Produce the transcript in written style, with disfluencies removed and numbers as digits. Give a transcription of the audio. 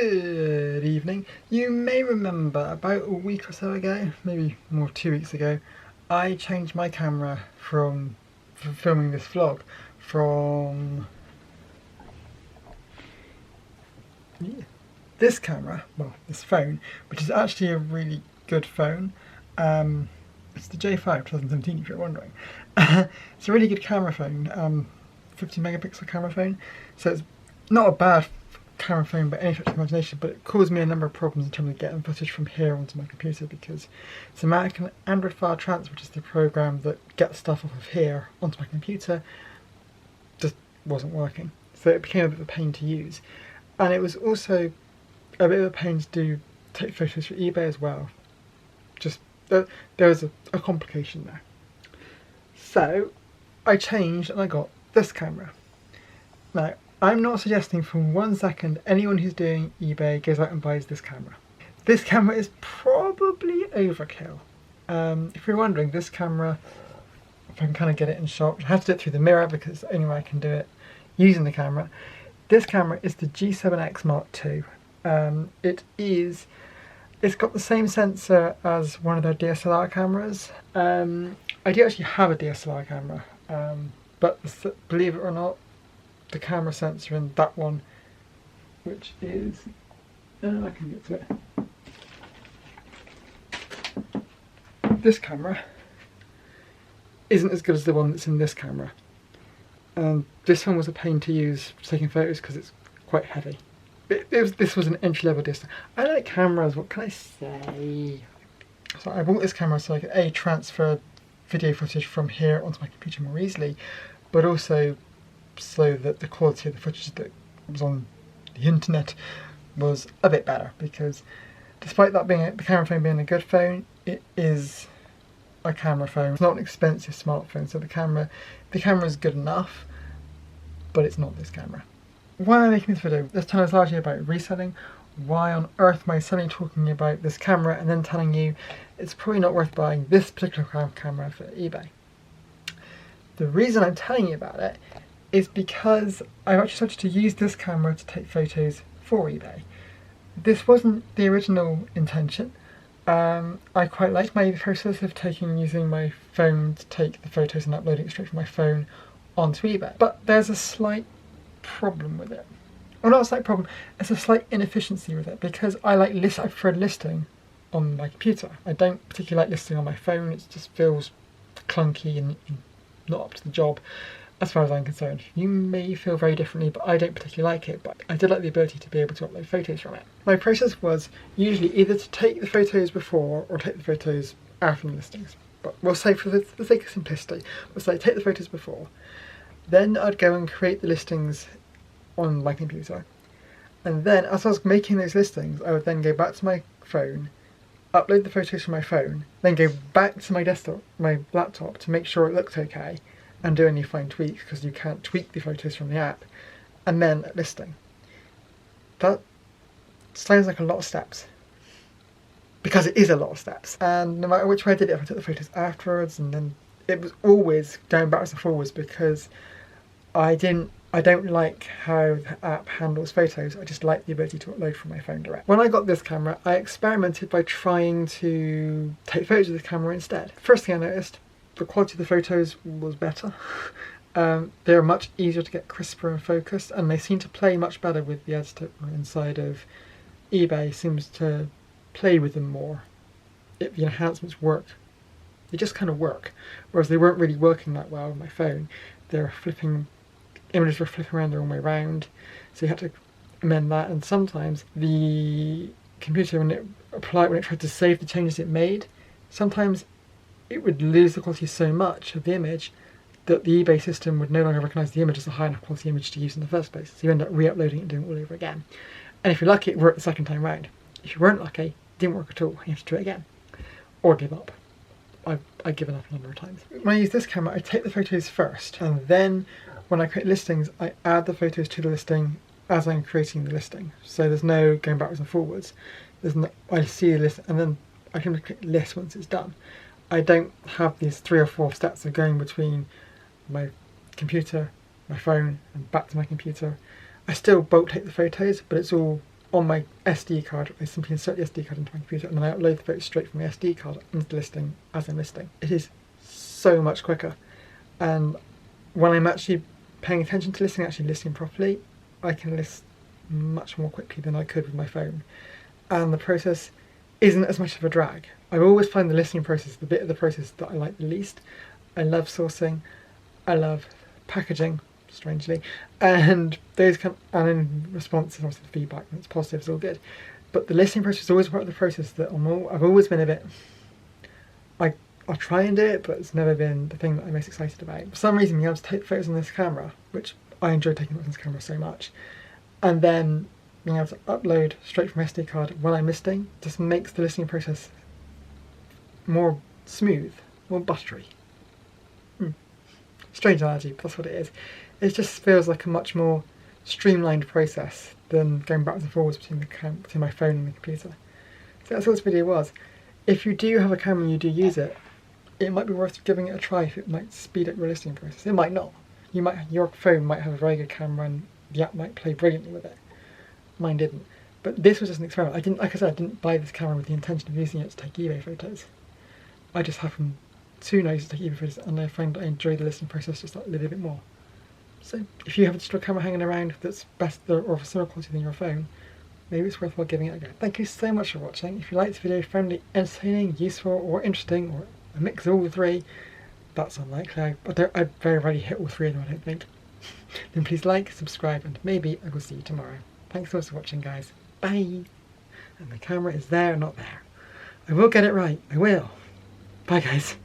Good evening. You may remember about a week or so ago, maybe more 2 weeks ago, I changed my camera for filming this vlog from this camera, well, this phone, which is actually a really good phone. It's the J5 2017 if you're wondering. It's a really good camera phone, 50 megapixel camera phone, so it's not a bad camera phone by any stretch of the imagination, but it caused me a number of problems in terms of getting footage from here onto my computer because American Android File Transfer, which is the program that gets stuff off of here onto my computer, just wasn't working. So it became a bit of a pain to use. And it was also a bit of a pain to take photos for eBay as well. Just, there was a complication there. So I changed and I got this camera. Now, I'm not suggesting for 1 second anyone who's doing eBay goes out and buys this camera. This camera is probably overkill. If you're wondering, this camera, if I can kind of get it in shot, I have to do it through the mirror because the only way I can do it using the camera. This camera is the G7X Mark II. It's got the same sensor as one of their DSLR cameras. I do actually have a DSLR camera, but believe it or not, the camera sensor in that one, which is, I can get to it. This camera isn't as good as the one that's in this camera. And this one was a pain to use for taking photos because it's quite heavy. This was an entry-level distance. I like cameras, what can I say? So I bought this camera so I could transfer video footage from here onto my computer more easily, but also so that the quality of the footage that was on the internet was a bit better, because despite that being the camera phone being a good phone, it is a camera phone. It's not an expensive smartphone, so the camera is good enough, but it's not this camera. Why am I making this video? This time is largely about reselling. Why on earth am I suddenly talking about this camera and then telling you it's probably not worth buying this particular camera for eBay? The reason I'm telling you about it is because I've actually started to use this camera to take photos for eBay. This wasn't the original intention. I quite like my process of using my phone to take the photos and uploading it straight from my phone onto eBay. But there's a slight problem with it. Well, not a slight problem, it's a slight inefficiency with it, because I prefer listing on my computer. I don't particularly like listing on my phone. It just feels clunky and not up to the job. As far as I'm concerned. You may feel very differently, but I don't particularly like it, but I did like the ability to be able to upload photos from it. My process was usually either to take the photos before or take the photos after the listings. But we'll say, for the sake of simplicity, we'll say take the photos before. Then I'd go and create the listings on my computer. And then as I was making those listings, I would then go back to my phone, upload the photos from my phone, then go back to my desktop, my laptop, to make sure it looked okay, and do any fine tweaks, because you can't tweak the photos from the app, and then listing. That sounds like a lot of steps, because it is a lot of steps. And no matter which way I did it, if I took the photos afterwards, and then it was always going backwards and forwards, because I don't like how the app handles photos. I just like the ability to upload from my phone direct. When I got this camera, I experimented by trying to take photos with the camera instead. First thing I noticed, the quality of the photos was better. They're much easier to get crisper and focused, and they seem to play much better with the editor inside of eBay. Seems to play with them more. The enhancements work. They just kind of work, whereas they weren't really working that well on my phone. Images were flipping around the wrong way around, so you had to amend that. And sometimes the computer, when it tried to save the changes it made, sometimes it would lose the quality so much of the image that the eBay system would no longer recognise the image as a high enough quality image to use in the first place. So you end up re-uploading it and doing it all over again. And if you're lucky, it worked the second time round. If you weren't lucky, it didn't work at all. You have to do it again. Or give up. I've given up a number of times. When I use this camera, I take the photos first, and then when I create listings, I add the photos to the listing as I'm creating the listing. So there's no going backwards and forwards. I see a list, and then I can click list once it's done. I don't have these 3 or 4 steps of going between my computer, my phone, and back to my computer. I still bulk take the photos, but it's all on my SD card. I simply insert the SD card into my computer and then I upload the photos straight from my SD card into the listing as I'm listing. It is so much quicker, and when I'm actually paying attention to listing, actually listing properly, I can list much more quickly than I could with my phone, and the process isn't as much of a drag. I always find the listing process the bit of the process that I like the least. I love sourcing, I love packaging, strangely, and those and in response to obviously the feedback, when it's positive, it's all good. But the listing process is always part of the process that I've always been a bit, I'll try and do it, but it's never been the thing that I'm most excited about. For some reason, being able to take photos on this camera, which I enjoy taking photos on this camera so much, and then being able to upload straight from SD card when I'm listing, just makes the listing process more smooth, more buttery. Strange analogy, but that's what it is. It just feels like a much more streamlined process than going backwards and forwards between my phone and the computer. So that's what this video was. If you do have a camera and you do use it, it might be worth giving it a try if it might speed up your listing process. It might not. Your phone might have a very good camera and the app might play brilliantly with it. Mine didn't. But this was just an experiment. Like I said, I didn't buy this camera with the intention of using it to take eBay photos. I just happened to know to take eBay photos, and I find I enjoy the listing process just a little bit more. So if you have a digital camera hanging around that's better or of a similar quality than your phone, maybe it's worthwhile giving it a go. Thank you so much for watching. If you liked this video, found it entertaining, useful or interesting, or a mix of all three, that's unlikely. I very rarely hit all three of them, I don't think. Then please like, subscribe, and maybe I will see you tomorrow. Thanks so much for watching, guys. Bye! And the camera is there, not there. I will get it right. I will. Bye, guys.